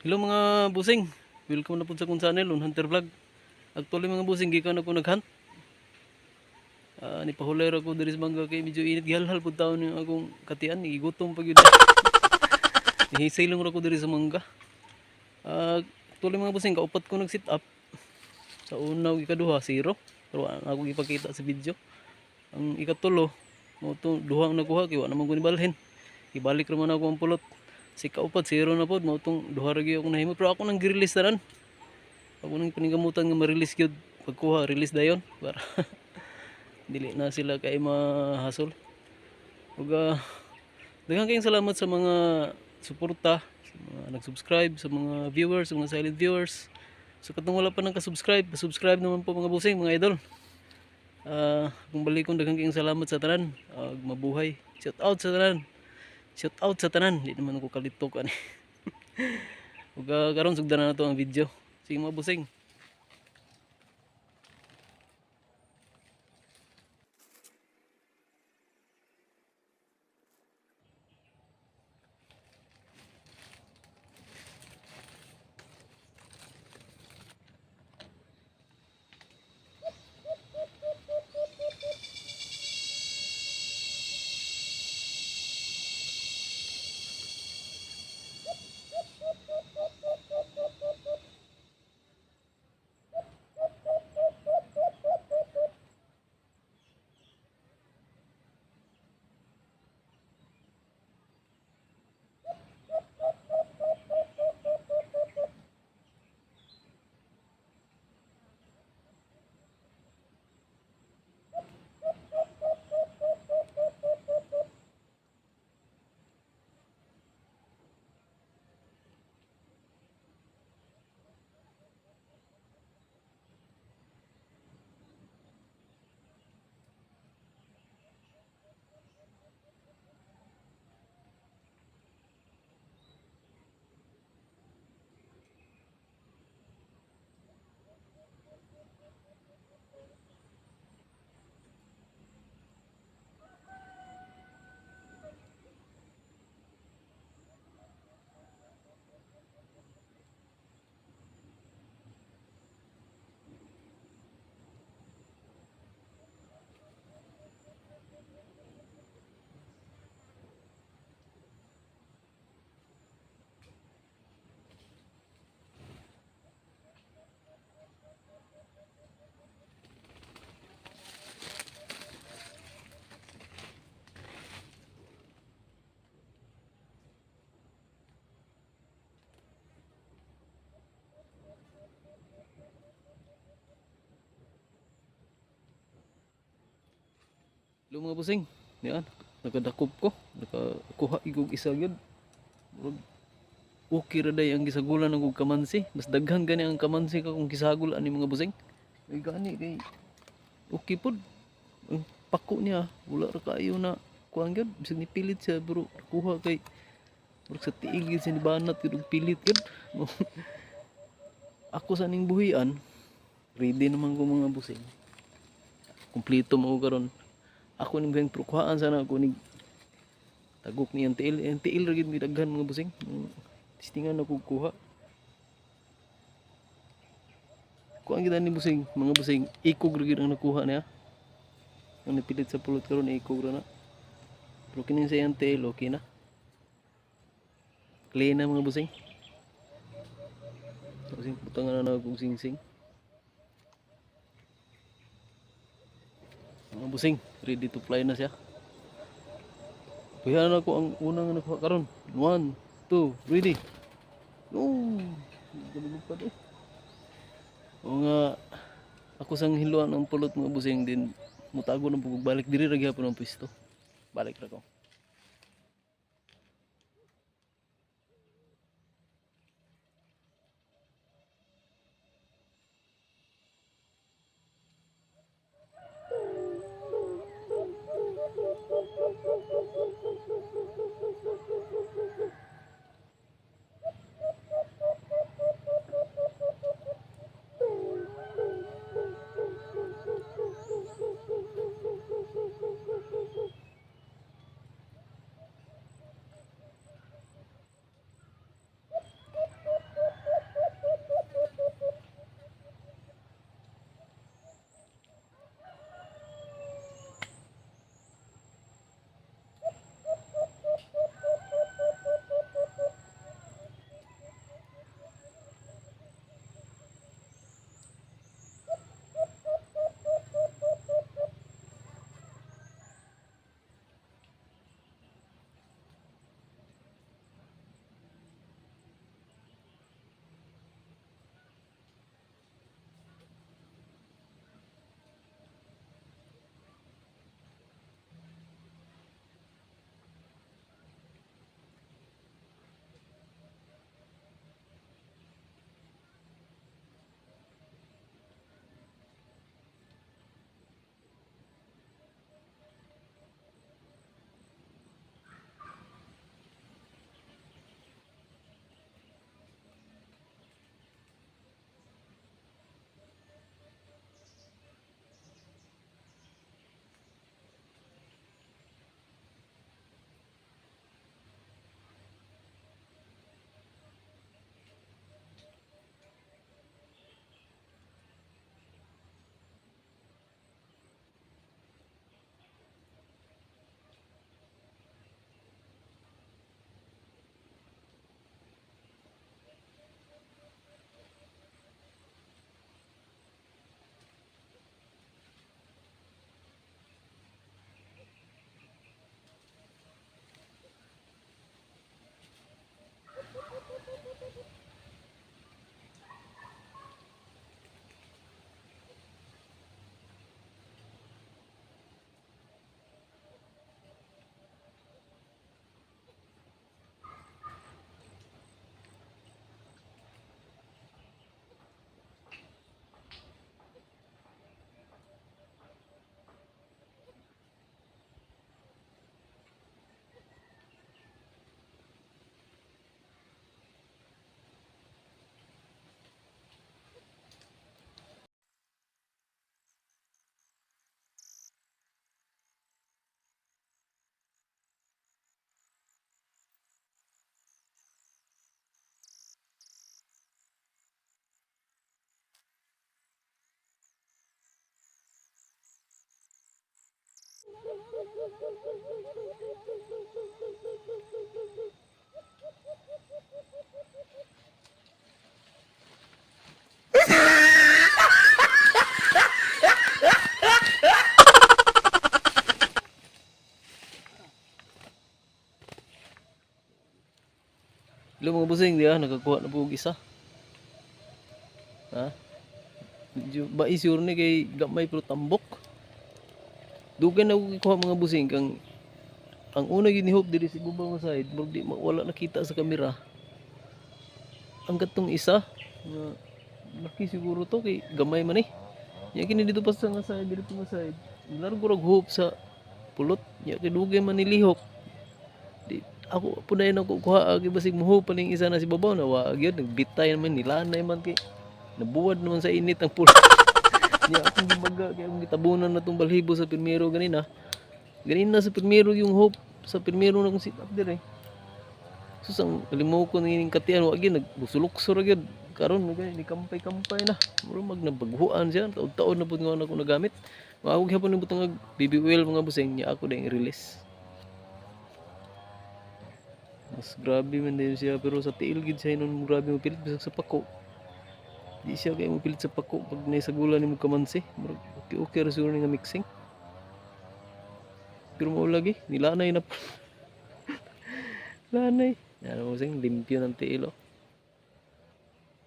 Hello mga busing, welcome na po sa kong channel on Hunter Vlog. Actually mga busing, gikan na po naghunt. Ni pahulay ra ko diri sa bangka kay medyo init gihalhal pud taon yung akong katian, igutong pag yun. Hisilong ra ko diri sa mangga. Actually mga busing, kaupat ko nag sit up. Sa una ug ikaduha 0. Pero ang ako ipakita sa video. Ang ikatulo, mo to duha ang nakuha kay wa naman ko nibalhin. Ibalik ra man ako ang pulot. Si kaupat 0 na pod, mo tong duha ra gyud ako nahimo pero ako nang gi-release tanan. Ako nang panigamutan nga ma-release gyud pagkuha, release dayon para dili na sila kay mahasol. Ug daghang kayong salamat sa mga suporta, sa mga nag-subscribe, sa mga viewers, sa mga silent viewers. So katong wala pa nang ka-subscribe, pa-subscribe naman po mga busing, mga idol. Kung balikon daghang kayong salamat sa tanan. Mabuhay. Shout out sa tanan. Shout out sa tanan. Di naman ako kalitok ani. Ug karon sugdan na nato ang video. Sige mga busing. Hello mga busing. Yan, nakadakop ko, nakakuha igog isa gyud. Murag okay ra day ang gisagulan ng kamansi. Mas daghan gani ang kamansi ka kung gisagol ani mga busing. Ay gani kay okay pod. Ang pako niya wala ra kaayo na kuan gyud, bisag nipilit siya bro. Kuha kay murag sa tiil gyud siya ni banat gyud og pilit gyud. Ako sa ning buhian, ready naman ko mga busing. Kumpleto mo karon. Ako ning bang prokuhaan sana ako ning tagok ni NTL. NTL ra gyud mi daghan mga busing. Testingan ako kuha. Kuha kita ni busing, mga busing, ikog ra gyud ang nakuha niya. Ang napilit sa pulot karon ikog ra na. Pero kini sa NTL okay na. Clean na mga busing. Busing putangan na ako sing-sing. Mga busing, ready to fly na siya. Kuya na ako ang unang nakuha karon. 1, 2, ready. Oh, galugpad eh. O nga ako sang hiluan ang pulot mga busing din mutago na pug balik diri ra gyapon ang pwesto. Balik ra ko. Hello mga busing, di nakakuha na po og isa. Ha? Medyo ba sure ni kay gamay pero tambok. Dugan na ko kuha mga busing kang ang una gid ni Hope diri sa ubang side, murag di wala nakita sa kamera. Ang katong isa nga laki siguro to kay gamay man eh. Ya kini dito pa sa nga side, dito nga side. Laro ko Hope sa pulot. Ya kay dugay man nilihok. Di ako punayon ako kuha agi basig mo paling isa na si babaw na wa gyud nagbitay naman nilanay man kay nabuwad naman sa init ang pulot. Niya akong gibaga kay akong gitabunan na tong balhibo sa primero ganina. Ganina sa primero yung Hope sa primero na kong sit up dire. Susang kalimutan ko ning katian wa gyud nagbusulok-sur gyud karon ni kampay-kampay na. Muro mag nabaghuan siya taon-taon na pud nga ako nagamit. Maawag hapon ng butang BB oil mga busing niya ako ding i-release. Mas grabe man din siya pero sa tiil gid siya nun grabe mo pilit bisag sa pako. Di siya kay mo pilit sa pako pag naisagula ni mo kamansi. Murag okay ra siguro nga mixing. Pero mo lagi nilanay na po. Lanay. Yan mo sing limpyo ng tiil oh.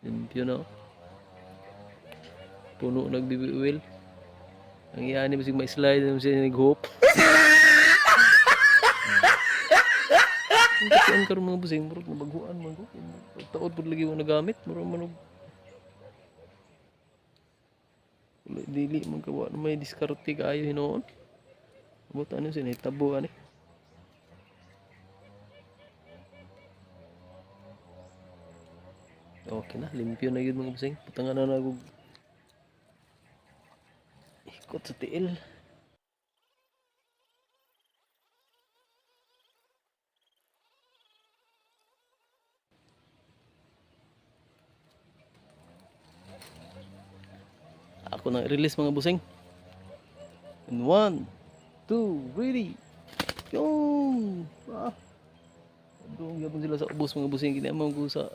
Limpyo na oh. Puno nag BB oil. Ang iyani bisig ma-slide na siya nag-hope. Ang karon mga busing murag nabaghuan man ko. Taod pud lagi mo nagamit murag manog. Dili man kawa na may diskarte kaayo hinoon. Abot ano siya nahitabo ani. Okay na, limpyo na yun mga busing. Putangan na nagug ikot sa tiil. Ako nang release mga busing. And 1, 2, ready. Yung! Doon gapon sila sa ubos mga busing. Kinamang ko sa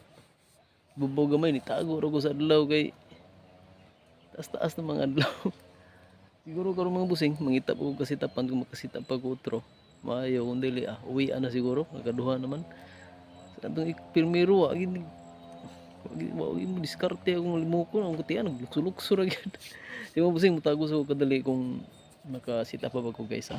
bubaw gamay ni tago ra ko sa adlaw kay taas-taas ng mga adlaw. Siguro karon mga busing mangitap ko kasitapan kung makasitap pa ko utro. Maayo kung dili uwi na siguro nagaduha naman. Sa atong pirmero wa gid mo diskarte akong limuko ang kutian nagsulok-sulok ra gyud. Di mo busing mutago sa kadali kung makasita pa ba ko guys